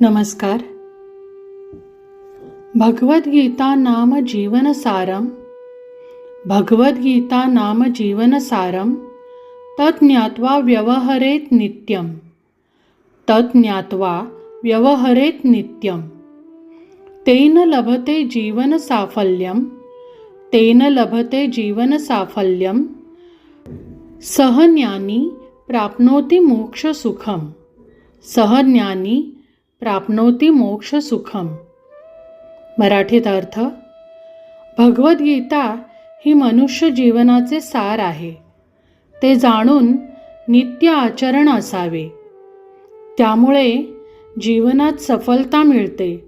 नमस्कार. भगवद्गीता नाम जीवनसारम. भगवद्गीता नाम जीवनसारम तत् ज्ञात्वा व्यवहरेत नित्यम. तत् ज्ञात्वा व्यवहरेत नित्यम. तेन लभते जीवन साफल्यम. तेन लभते जीवन साफल्यम. सहज्ञानी प्राप्नोति मोक्ष सुखम. सहज्ञानी प्राप्नोति मोक्ष सुखम. मराठीत अर्थ: भगवद्गीता ही मनुष्य जीवनाचे सार आहे. ते जाणून नित्य आचरण असावे. त्यामुळे जीवनात सफलता मिळते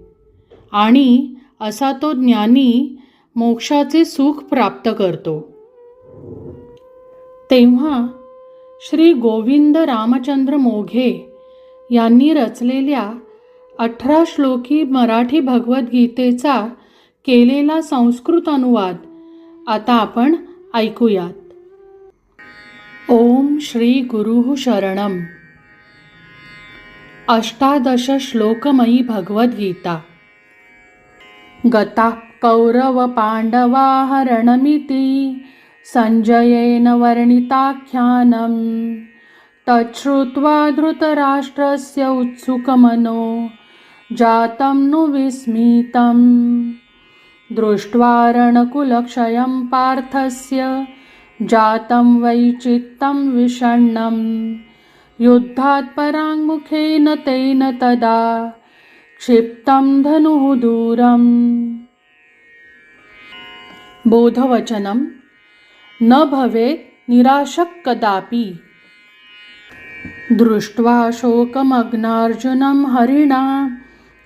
आणि असा तो ज्ञानी मोक्षाचे सुख प्राप्त करतो. तेव्हा श्री गोविंद रामचंद्र मोघे यांनी रचलेल्या 18 श्लोकी मराठी भगवद्गीतेचा केलेला संस्कृत अनुवाद आता आपण ऐकूयात. ओम श्री गुरुः शरणम. 18 श्लोकमयी भगवद्गीता. गता कौरव पांडवा हरणमिति संजयेन वर्णिताख्यानम्. तच्छ्रुत्वा धृतराष्ट्रस्य उत्सुकमनो जातं नु विस्मितम्. दृष्ट्वा रणकुलक्षयं पार्थस्य जातं वैचित्तं विषण्णं. युद्धात् पराङ्मुखेन तेन तदा क्षिप्तं धनुः दूरम्. बोधवचनं: न भवेत् निराशः कदापि. दृष्ट्वा शोकमग्नार्जुनं हरिणा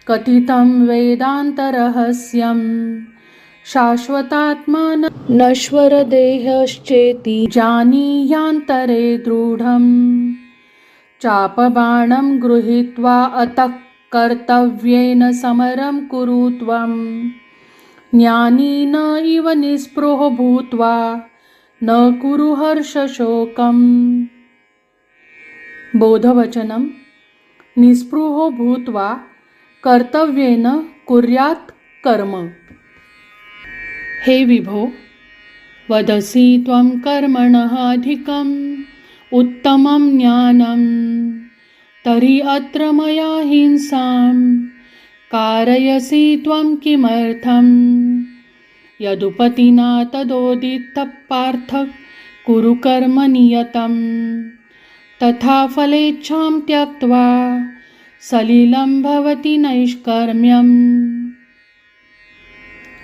कथितं वेदान्तरहस्यं. शाश्वतात्मा नश्वरदेहश्चेति जानीयान्तरे दृढम्. चापबाणं गृहीत्वा अतः कर्तव्येन समरं कुरु त्वं. ज्ञानी न इव निःस्पृहो भूत्वा न कुरु हर्षशोकम्. बोधवचनं: निःस्पृहो भूत्वा कर्तव्येन कुर्यात् कर्म. हे विभो, वदसि त्वं कर्मणः अधिकम् उत्तमं ज्ञानं. तर्हि अत्र मया हिंसां कारयसि त्वं किमर्थम्. यदुपतिना तदोदितः पार्थ कुरु कर्म नियतम्. तथा फलेच्छां त्यक्त्वा सलिलं भवति नैष्कर्म्यम्.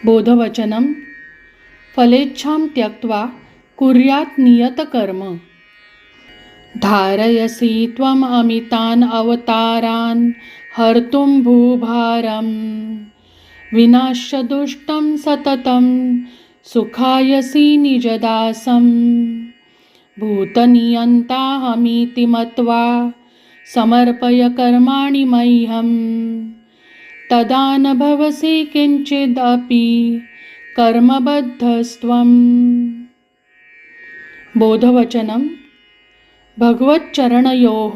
बोधवचनं: फलेच्छां त्यक्त्वा कुर्यात् नियतकर्म. धारयसि त्वम् अमितान् अवतारान् हर्तुं भूभारम्. विनाश्य दुष्टं सततं सुखायसि निजदासम्. भूतनियन्ताहमिति मत्वा समर्पय कर्माणि मह्यम्. तदा न भवसि किंचिदपि कर्मबद्धस्त्वम्. बोधवचनं: भगवच्चरणयोः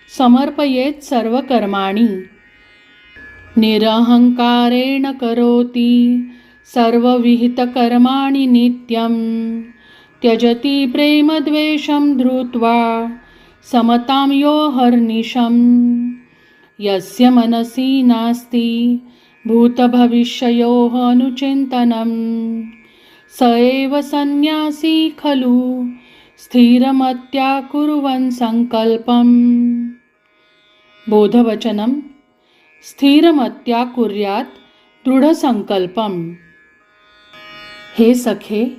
समर्पयेत् सर्वकर्माणि. निरहंकारेण करोति सर्वविहितकर्माणि नित्यं. त्यजति प्रेमद्वेषं धृत्वा समतां यो हर्निशम्. यस्य मनसि नास्ति भूतभविष्ययोः अनुचिन्तनं. स एव सन्न्यासी खलु स्थिरमत्या कुर्वन् संकल्पम्. बोधवचनं: स्थिरमत्या कुर्यात् दृढसंकल्पम्. हे सखे,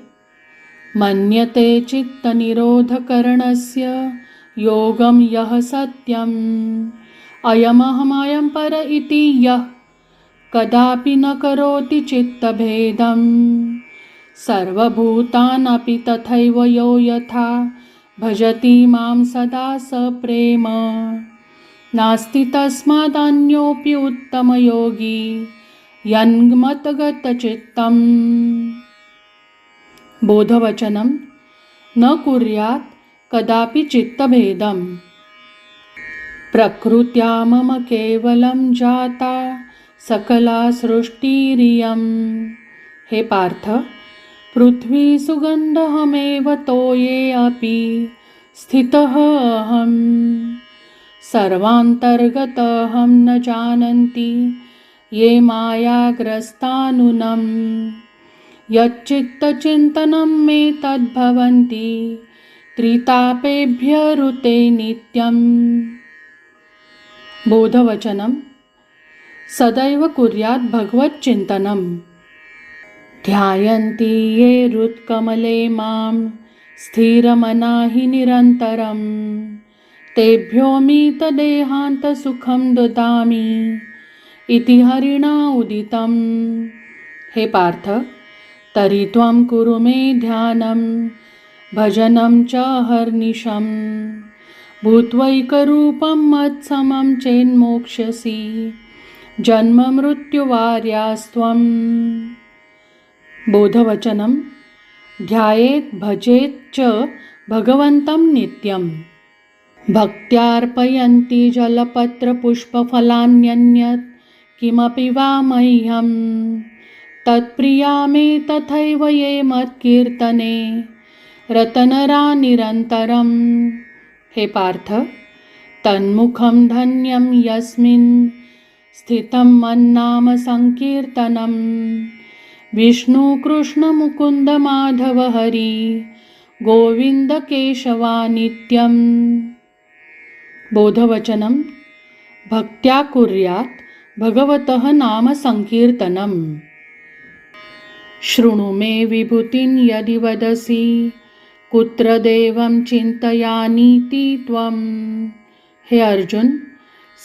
मन्यते चित्तनिरोधकरणस्य योगं यः सत्यम्. अयमहमयं पर इति यः कदापि न करोति चित्तभेदम्. सर्वभूतानपि तथैव यो यथा भजति मां सदा स प्रेम. नास्ति तस्मादन्योऽपि उत्तमयोगी यन्मतगतचित्तम्. बोधवचनं: न कुर्यात् कदापि चित्तभेदम्. प्रकृत्या मम केवलं जाता सकला सृष्टिरियं. हे पार्थ, पृथ्वी सुगंधहमेव तोये अपि स्थितः अहम्. सर्वान्तर्गतहं न जानन्ति ये मायाग्रस्तानुनम्. यच्चित्तचिन्तनं मे तद्भवन्ति त्रितापेभ्यरुते नित्यम्. बोधवचनं. सदैव कुर्यात् भगवच्चिन्तनम्. ध्यायन्ति ये हृत्कमले मां स्थिरमना हि निरन्तरम्. तेभ्योऽमितदेहान्तसुखं ददामि इति हरिणा उदितम्. हे पार्थ, तर्हि त्वं कुरु मे ध्यानं भजनं च हर्निशं. भूत्वैकरूपं मत्समं चेन्मोक्ष्यसि जन्ममृत्युवार्यास्त्वम्. बोधवचनं. ध्यायेत् भजेत् च भगवन्तं नित्यम्. भक्त्यार्पयन्ति जलपत्रपुष्पफलान्यन्यत् किमपि वा मह्यं. तत्प्रिया मे तथैव ये मत्कीर्तने रतनरा निरन्तरम्. हे पार्थ, तन्मुखं धन्यं यस्मिन् स्थितं मन्नाम संकीर्तनं. विष्णु कृष्ण मुकुन्द माधव हरि गोविन्द केशवा नित्यम्. बोधवचनं. भक्त्या कुर्यात् भगवतः नाम संकीर्तनम्. शृणु मे विभूतिं यदि वदसि कुत्र देवं चिन्तयानीति त्वं. हे अर्जुन,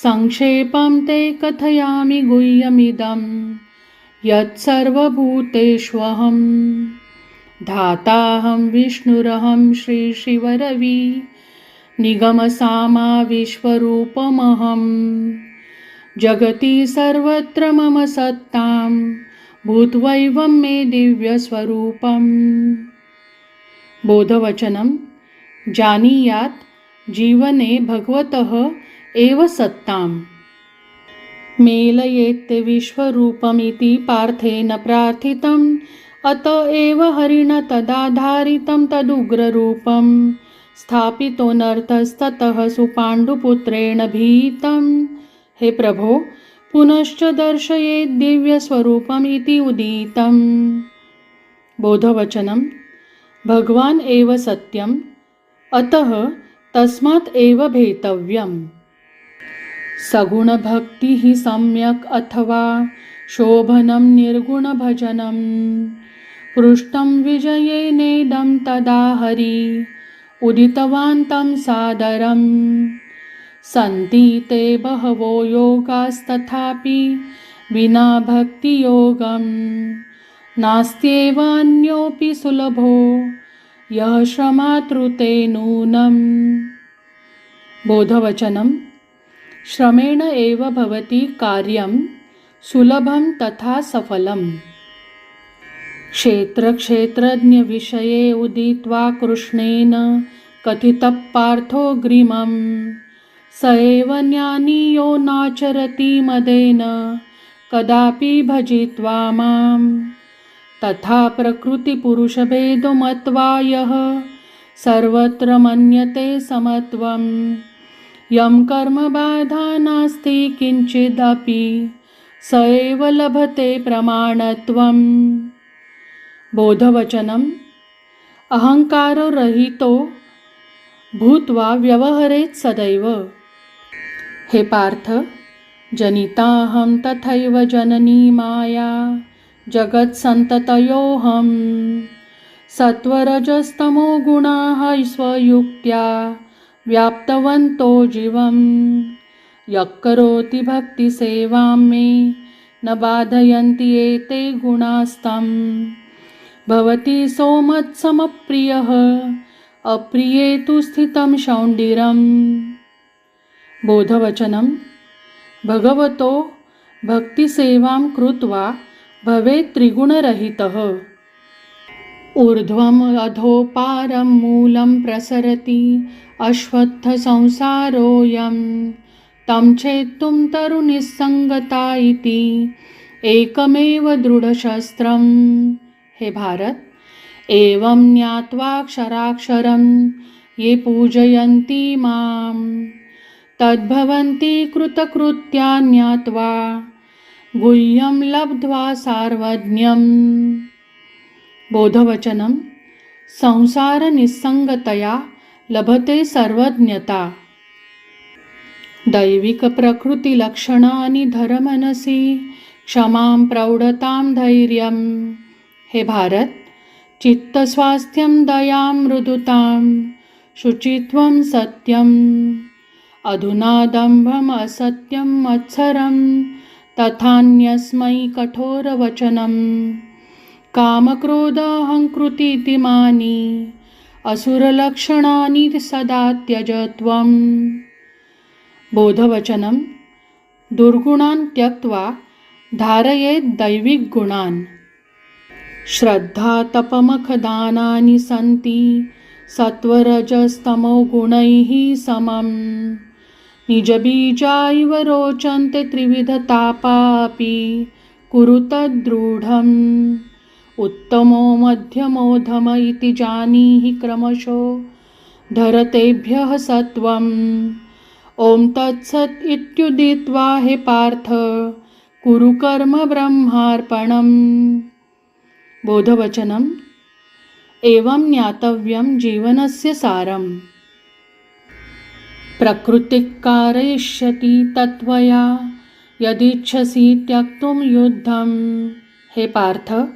संक्षेपं ते कथयामि गुह्यमिदं यत्सर्वभूतेष्वहं. धाताहं विष्णुरहं श्रीशिवरवि निगमसामा विश्वरूपमहं. जगति सर्वत्र मम सत्तां भूत्वैवं मे दिव्यस्वरूपम्. बोधवचनं. जानीयात् जीवने भगवतः एव सत्तां. मेलयेत्ते विश्वरूपमिति पार्थेन प्रार्थितम्. अत एव हरिणा तदाधारितं तदुग्ररूपं स्थापितोऽनर्थस्ततः सुपाण्डुपुत्रेण भीतं. हे प्रभो, पुनश्च दर्शयेत् दिव्यस्वरूपमिति उदितं. बोधवचनं. भगवान् एव सत्यम्, अतः तस्मात् एव भेतव्यम्. सगुणभक्तिः सम्यक् अथवा शोभनं निर्गुणभजनं. पृष्ठं विजयेनेदं तदा हरि उदितवान् तं सादरम्. सन्ति ते बहवो योगास्तथापि विना भक्तियोगं नास्त्येव अन्योऽपि सुलभो यः श्रमातृते नूनम्. बोधवचनं. श्रमेण एव भवति कार्यं सुलभं तथा सफलम्. क्षेत्रक्षेत्रज्ञविषये उदित्वा कृष्णेन कथितः पार्थोऽग्रिमम्. स एव ज्ञानी यो नाचरति मदेन कदापि भजित्वा माम्. तथा प्रकृतिपुरुषभेदो मत्वा यः सर्वत्र मन्यते समत्वम्. यं कर्मबाधा नास्ति किञ्चिदपि स एव लभते प्रमाणत्वम्. बोधवचनं. अहंकाररहितो भूत्वा व्यवहरेत् सदैव. हे पार्थ, जनिताहं तथैव जननी माया जगत्सन्ततयोऽहम्. सत्वरजस्तमो गुणाः स्वयुक्त्या व्याप्तवन्तो जीवम्. यः करोति भक्तिसेवां मे न बाधयन्ति एते गुणास्तं. भवति सोमत्समप्रियः अप्रिये तु स्थितं शौण्डिरम्. बोधवचनं. भगवतो भक्तिसेवां कृत्वा भवेत् त्रिगुणरहितः. ऊर्ध्वम् अधो पारं मूलं प्रसरति अश्वत्थसंसारोऽयं. तं छेत्तुं तरुनिस्संगता इति एकमेव दृढशस्त्रम्। हे भारत, एवं ज्ञात्वाक्षराक्षरं ये पूजयन्ति मां तद्भवन्ति कृतकृत्या ज्ञात्वा गुह्यं लब्ध्वा सार्वज्ञम्। बोधवचनं संसारनिस्संगतया लभते सर्वज्ञता। दैविकप्रकृतिलक्षणानि धर मनसि क्षमां प्रौढतां धैर्यं। हे भारत, चित्तस्वास्थ्यं दयां मृदुतां शुचित्वं सत्यम्। अधुना दम्भम् असत्यं मत्सरं तथान्यस्मै कठोरवचनं। कामक्रोधाहङ्कृतीतिमानि असुरलक्षणानि सदा त्यज त्वम्। बोधवचनं दुर्गुणान् त्यक्त्वा धारयेत् दैविकगुणान्। श्रद्धा तपमखदानानि सन्ति सत्वरजस्तमो गुणैः समम्। निजबीजा इव रोचन्ते त्रिविधतापापि कुरु तद्दृढम्। उत्तमो मध्यमोऽधम इति जानीहि क्रमशो धरतेभ्यः सत्वम्। ॐ तत्सत् इत्युदित्वा हे पार्थ कुरु कर्म ब्रह्मार्पणम्। बोधवचनम् एवं ज्ञातव्यं जीवनस्य सारम्। प्रकृतिः कारयिष्यति तत्त्वया यदिच्छसि त्यक्तुं युद्धं। हे पार्थ,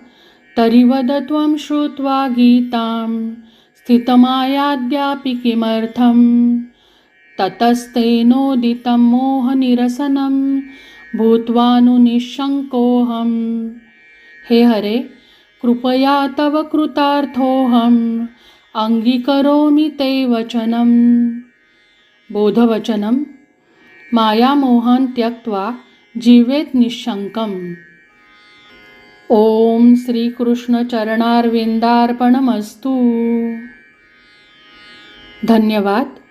तर्हि वद त्वं श्रुत्वा गीतां स्थितमायाद्यापि किमर्थम्। ततस्तेनोदितं मोहनिरसनं भूत्वानुनिःशङ्कोऽहम्। हे हरे, कृपया तव कृतार्थोऽहम् अङ्गीकरोमि ते वचनम्। बोधवचनं मायामोहान् त्यक्त्वा जीवेत् निःशङ्कम्। ॐ श्रीकृष्णचरणारविन्दार्पणमस्तु। धन्यवाद।